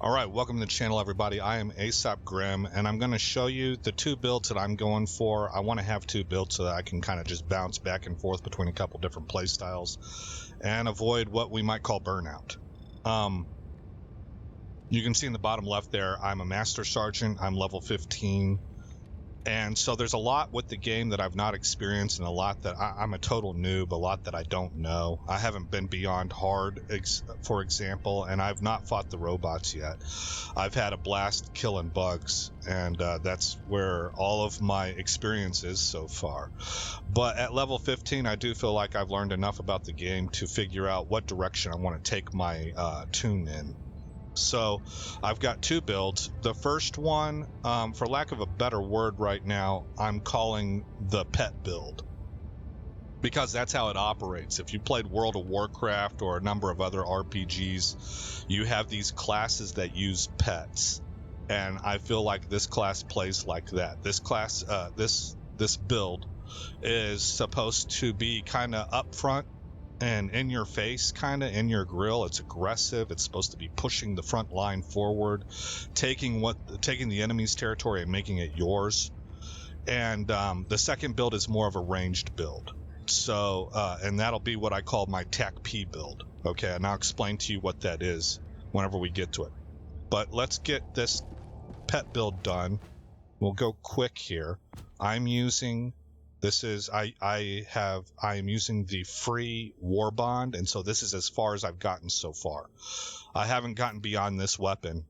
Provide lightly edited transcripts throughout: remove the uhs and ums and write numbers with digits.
All right, welcome to the channel, everybody. I am ASAP Grim, and I'm going to show you the two builds that I'm going for. I want to have two builds so that I can kind of just bounce back and forth between a couple different play styles and avoid what we might call burnout. You can see in the bottom left there, I'm a Master Sergeant. I'm level 15. And so there's a lot with the game that I've not experienced, and a lot that I'm a total noob, a lot that I don't know. I haven't been beyond hard, for example, and I've not fought the robots yet. I've had a blast killing bugs, and that's where all of my experience is so far. But at level 15, I do feel like I've learned enough about the game to figure out what direction I want to take my tune in. So I've got two builds. The first one, for lack of a better word right now, I'm calling the pet build, because that's how it operates. If you played World of Warcraft or a number of other RPGs, you have these classes that use pets, and I feel like this class plays like that. This class, this build is supposed to be kind of upfront and in your face, kind of in your grill. It's aggressive. It's supposed to be pushing the front line forward, taking the enemy's territory and making it yours. And the second build is more of a ranged build. So, and that'll be what I call my TAC P build. Okay, and I'll explain to you what that is whenever we get to it. But let's get this pet build done. We'll go quick here. I'm using I am using the free war bond, and so this is as far as I've gotten so far. I haven't gotten beyond this weapon,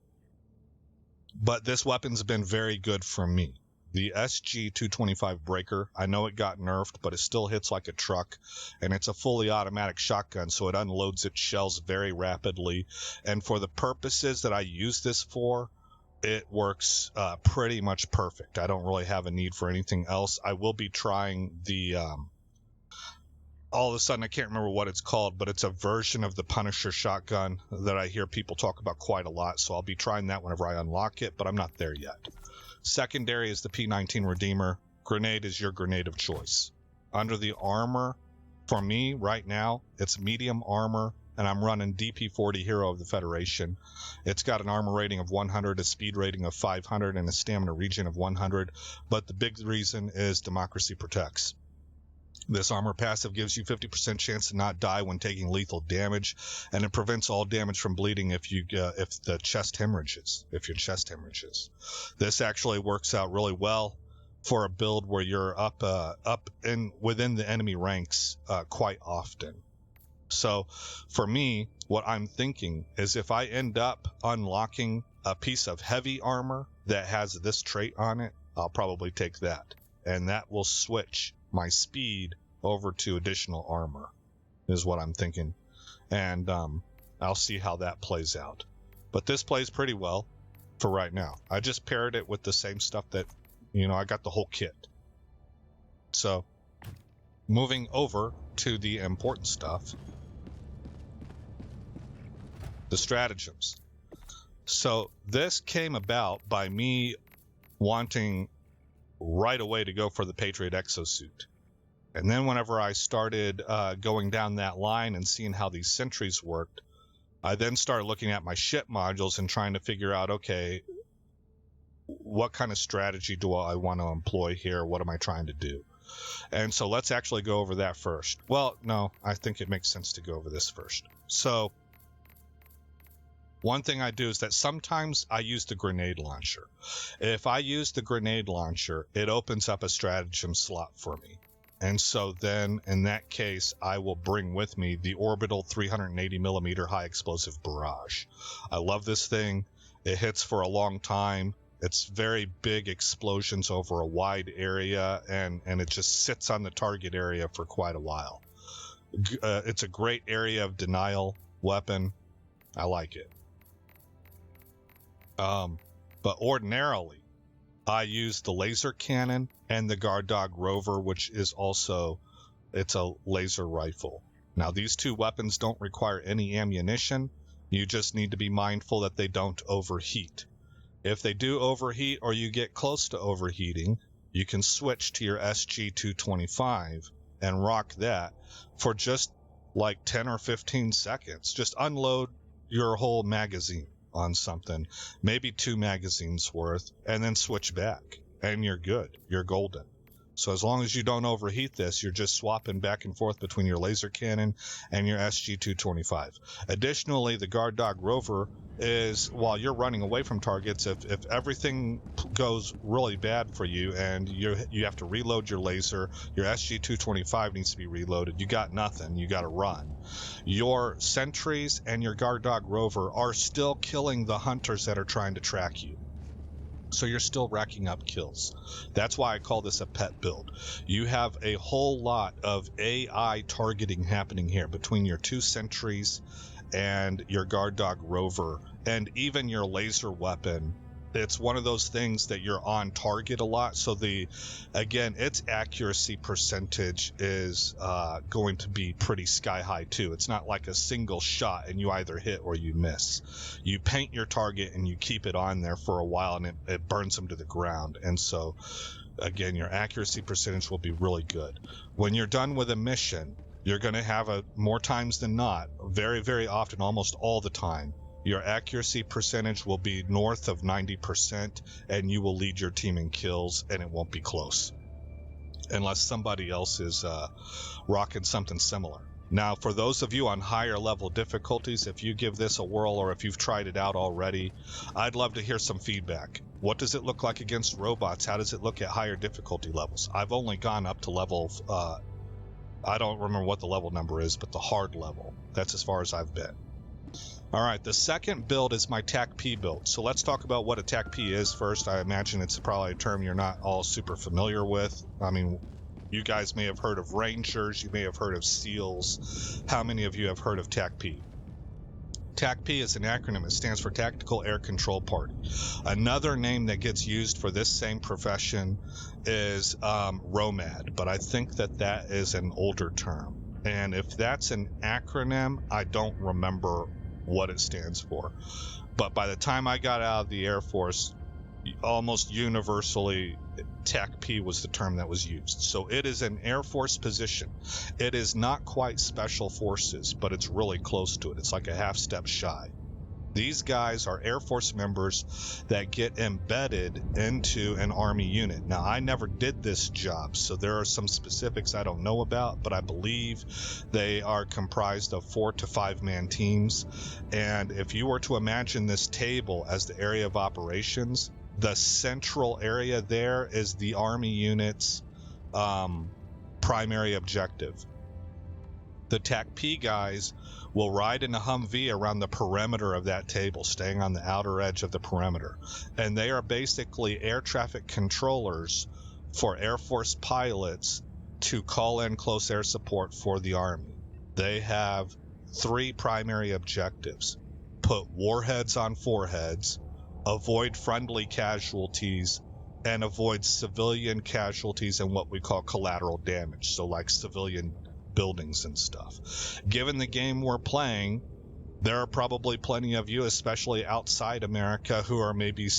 but this weapon's been very good for me. The SG-225 breaker, I know it got nerfed, but it still hits like a truck, and it's a fully automatic shotgun, so it unloads its shells very rapidly. And for the purposes that I use this for, it works pretty much perfect. I don't really have a need for anything else. I will be trying the all of a sudden I can't remember what it's called, but it's a version of the Punisher shotgun that I hear people talk about quite a lot, so I'll be trying that whenever I unlock it, but I'm not there yet. Secondary is the P19 Redeemer. Grenade is your grenade of choice. Under the armor, for me right now, it's medium armor, and I'm running DP40 Hero of the Federation. It's got an armor rating of 100, a speed rating of 500, and a stamina regen of 100, but the big reason is Democracy Protects. This armor passive gives you 50% chance to not die when taking lethal damage, and it prevents all damage from bleeding if your chest hemorrhages. This actually works out really well for a build where you're within the enemy ranks quite often. So for me, what I'm thinking is if I end up unlocking a piece of heavy armor that has this trait on it, I'll probably take that. And that will switch my speed over to additional armor, is what I'm thinking. And I'll see how that plays out. But this plays pretty well for right now. I just paired it with the same stuff that, I got the whole kit. So moving over to the important stuff. The stratagems. So this came about by me wanting right away to go for the Patriot exosuit. And then whenever I started going down that line and seeing how these sentries worked, I then started looking at my ship modules and trying to figure out, okay, what kind of strategy do I want to employ here? What am I trying to do? And so let's actually go over that first. Well, no, I think it makes sense to go over this first. So one thing I do is that sometimes I use the grenade launcher. If I use the grenade launcher, it opens up a stratagem slot for me. And so then, in that case, I will bring with me the Orbital 380mm high explosive barrage. I love this thing. It hits for a long time. It's very big explosions over a wide area, and it just sits on the target area for quite a while. It's a great area of denial weapon. I like it. But ordinarily, I use the laser cannon and the Guard Dog Rover, which is also, it's a laser rifle. Now, these two weapons don't require any ammunition. You just need to be mindful that they don't overheat. If they do overheat or you get close to overheating, you can switch to your SG-225 and rock that for just like 10 or 15 seconds. Just unload your whole magazine. on something, maybe 2 magazines worth, and then switch back, and you're good. You're golden. So as long as you don't overheat this, you're just swapping back and forth between your laser cannon and your SG-225. Additionally, the Guard Dog Rover is, while you're running away from targets, if everything goes really bad for you and you have to reload your laser, your SG-225 needs to be reloaded, you got nothing, you got to run. Your sentries and your Guard Dog Rover are still killing the hunters that are trying to track you. So you're still racking up kills. That's why I call this a pet build. You have a whole lot of AI targeting happening here between your 2 sentries and your Guard Dog Rover and even your laser weapon. It's one of those things that you're on target a lot. So its accuracy percentage is going to be pretty sky high too. It's not like a single shot and you either hit or you miss. You paint your target and you keep it on there for a while and it burns them to the ground. And so again, your accuracy percentage will be really good. When you're done with a mission, you're going to have more times than not, very, very often, almost all the time, your accuracy percentage will be north of 90%, and you will lead your team in kills, and it won't be close. Unless somebody else is rocking something similar. Now, for those of you on higher level difficulties, if you give this a whirl or if you've tried it out already, I'd love to hear some feedback. What does it look like against robots? How does it look at higher difficulty levels? I've only gone up to level... I don't remember what the level number is, but the hard level. That's as far as I've been. All right, the second build is my TAC-P build. So let's talk about what a TAC-P is first. I imagine it's probably a term you're not all super familiar with. I mean, you guys may have heard of Rangers, you may have heard of SEALs. How many of you have heard of TAC-P? TAC-P is an acronym. It stands for Tactical Air Control Party. Another name that gets used for this same profession is ROMAD, but I think that is an older term. And if that's an acronym, I don't remember what it stands for. But by the time I got out of the Air Force, almost universally, TAC-P was the term that was used. So it is an Air Force position. It is not quite Special Forces, but it's really close to it. It's like a half step shy. These guys are Air Force members that get embedded into an Army unit. Now, I never did this job, so there are some specifics I don't know about, but I believe they are comprised of 4 to 5 man teams. And if you were to imagine this table as the area of operations, the central area there is the Army unit's primary objective. The TAC-P guys will ride in a Humvee around the perimeter of that table, staying on the outer edge of the perimeter. And they are basically air traffic controllers for Air Force pilots to call in close air support for the Army. They have 3 primary objectives: put warheads on foreheads, avoid friendly casualties, and avoid civilian casualties and what we call collateral damage, so like civilian buildings and stuff. Given the game we're playing, there are probably plenty of you, especially outside America, who are maybe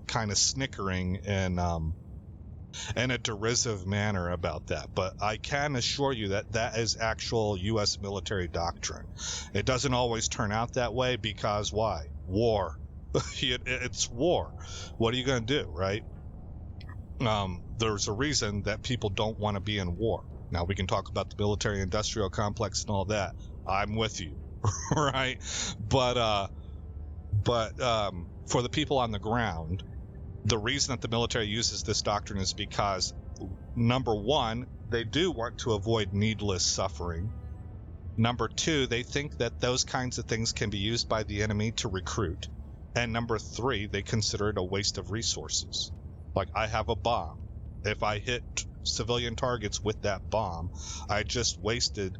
kind of snickering in a derisive manner about that. But I can assure you that is actual U.S. military doctrine. It doesn't always turn out that way because why? War. It's war. What are you going to do, right? There's a reason that people don't want to be in war. Now, we can talk about the military-industrial complex and all that. I'm with you, right? But for the people on the ground, the reason that the military uses this doctrine is because, number one, they do want to avoid needless suffering. Number two, they think that those kinds of things can be used by the enemy to recruit. And number three, they consider it a waste of resources. Like, I have a bomb. If I hit civilian targets with that bomb, I just wasted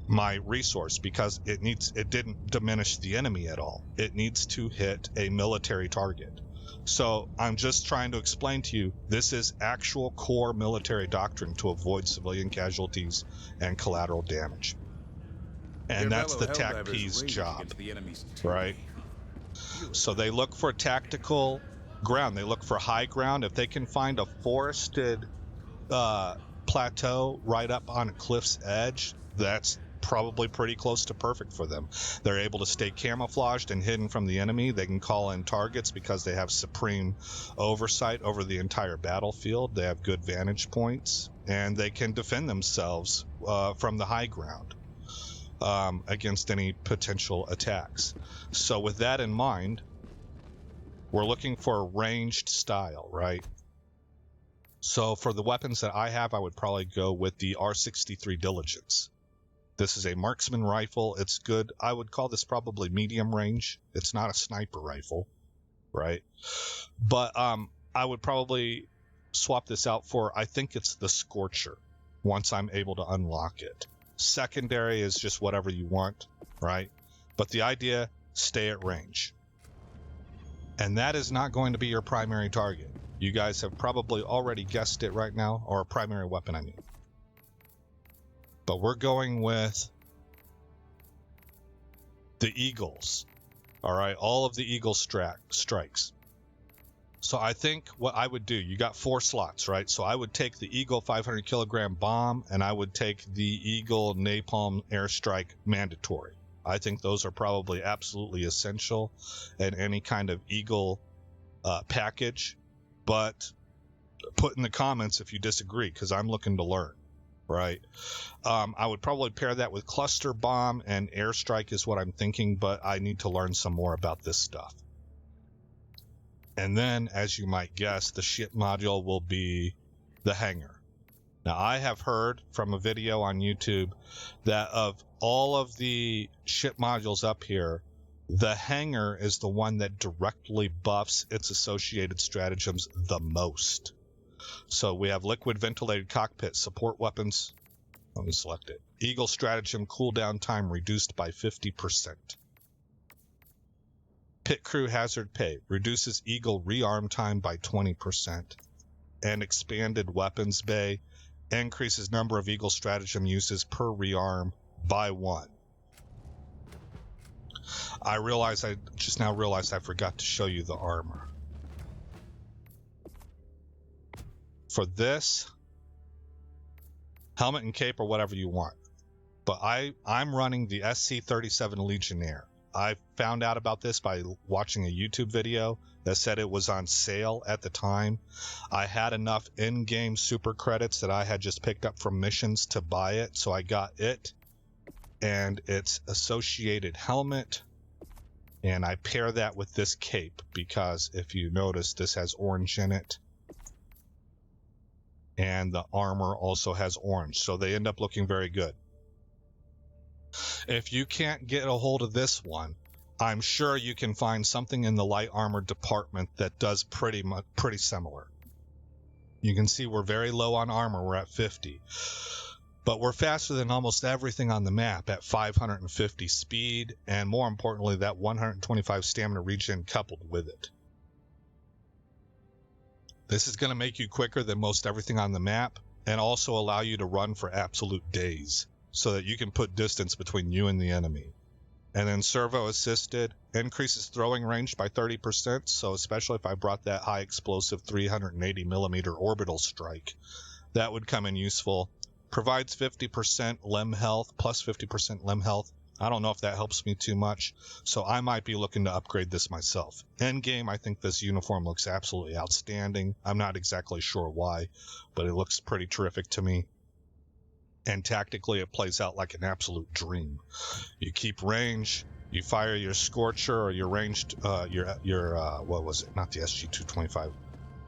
my resource because it didn't diminish the enemy at all. It needs to hit a military target. So I'm just trying to explain to you, this is actual core military doctrine to avoid civilian casualties and collateral damage. And that's the TAC-P's job, right? So they look for tactical ground. They look for high ground. If they can find a forested plateau right up on a cliff's edge, that's probably pretty close to perfect for them. They're able to stay camouflaged and hidden from the enemy. They can call in targets because they have supreme oversight over the entire battlefield. They have good vantage points, and they can defend themselves from the high ground against any potential attacks. So with that in mind, we're looking for a ranged style, right? So for the weapons that I have, I would probably go with the R63 Diligence. This is a marksman rifle. It's good. I would call this probably medium range. It's not a sniper rifle, right? But I would probably swap this out for, I think it's the Scorcher, once I'm able to unlock it. Secondary is just whatever you want, right? But the idea, stay at range. And that is not going to be your primary target. You guys have probably already guessed it right now, or a primary weapon, I mean. But we're going with the Eagles. All right, all of the Eagle strikes. So I think what I would do, you got 4 slots, right? So I would take the Eagle 500 kilogram bomb, and I would take the Eagle napalm airstrike mandatory. I think those are probably absolutely essential in any kind of Eagle package. But put in the comments if you disagree, because I'm looking to learn, right? I would probably pair that with cluster bomb and airstrike is what I'm thinking, but I need to learn some more about this stuff. And then, as you might guess, the ship module will be the hangar. Now, I have heard from a video on YouTube that of all of the ship modules up here, the hangar is the one that directly buffs its associated stratagems the most. So we have liquid ventilated cockpit, support weapons. Let me select it. Eagle stratagem cooldown time reduced by 50%. Pit crew hazard pay reduces Eagle rearm time by 20%. And expanded weapons bay increases number of Eagle stratagem uses per rearm by 1. I just now realized I forgot to show you the armor. For this, helmet and cape or whatever you want. But I'm running the SC-37 Legionnaire. I found out about this by watching a YouTube video that said it was on sale at the time. I had enough in-game super credits that I had just picked up from missions to buy it, so I got it and its associated helmet, and I pair that with this cape because if you notice, this has orange in it, and the armor also has orange, so they end up looking very good. If you can't get a hold of this one, I'm sure you can find something in the light armor department that does pretty similar. You can see we're very low on armor, we're at 50. But we're faster than almost everything on the map at 550 speed, and more importantly, that 125 stamina regen coupled with it. This is going to make you quicker than most everything on the map, and also allow you to run for absolute days, so that you can put distance between you and the enemy. And then servo assisted increases throwing range by 30%, so especially if I brought that high explosive 380 millimeter orbital strike, that would come in useful. Provides 50% limb health, plus 50% limb health. I don't know if that helps me too much, so I might be looking to upgrade this myself. End game, I think this uniform looks absolutely outstanding. I'm not exactly sure why, but it looks pretty terrific to me. And tactically, it plays out like an absolute dream. You keep range, you fire your Scorcher or your ranged, what was it? Not the SG-225.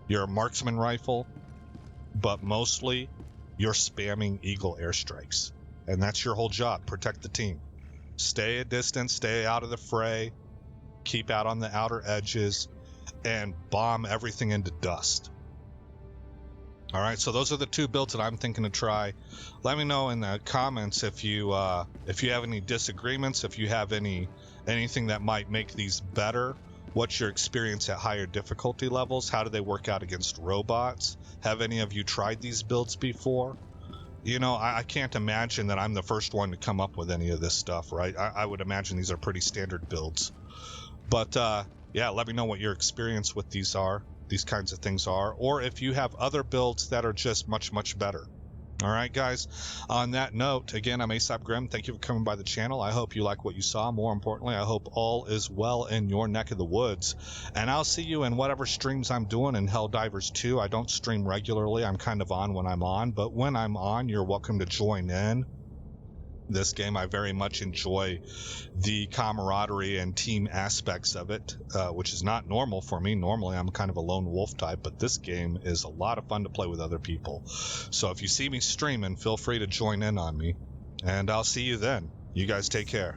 Your marksman rifle, but mostly you're spamming Eagle airstrikes. And that's your whole job, protect the team. Stay at distance, stay out of the fray, keep out on the outer edges, and bomb everything into dust. All right, so those are the 2 builds that I'm thinking to try. Let me know in the comments if you have any disagreements, if you have anything that might make these better. What's your experience at higher difficulty levels? How do they work out against robots? Have any of you tried these builds before? You know, I can't imagine that I'm the first one to come up with any of this stuff, right? I would imagine these are pretty standard builds. But yeah, let me know what your experience with these kinds of things are, or if you have other builds that are just much, much better. All right, guys. On that note, again, I'm Aesop Grimm. Thank you for coming by the channel. I hope you like what you saw. More importantly, I hope all is well in your neck of the woods. And I'll see you in whatever streams I'm doing in Helldivers 2. I don't stream regularly. I'm kind of on when I'm on. But when I'm on, you're welcome to join in. This game, I very much enjoy the camaraderie and team aspects of it, which is not normal for me. Normally, I'm kind of a lone wolf type, but this game is a lot of fun to play with other people. So if you see me streaming, feel free to join in on me, and I'll see you then. You guys take care.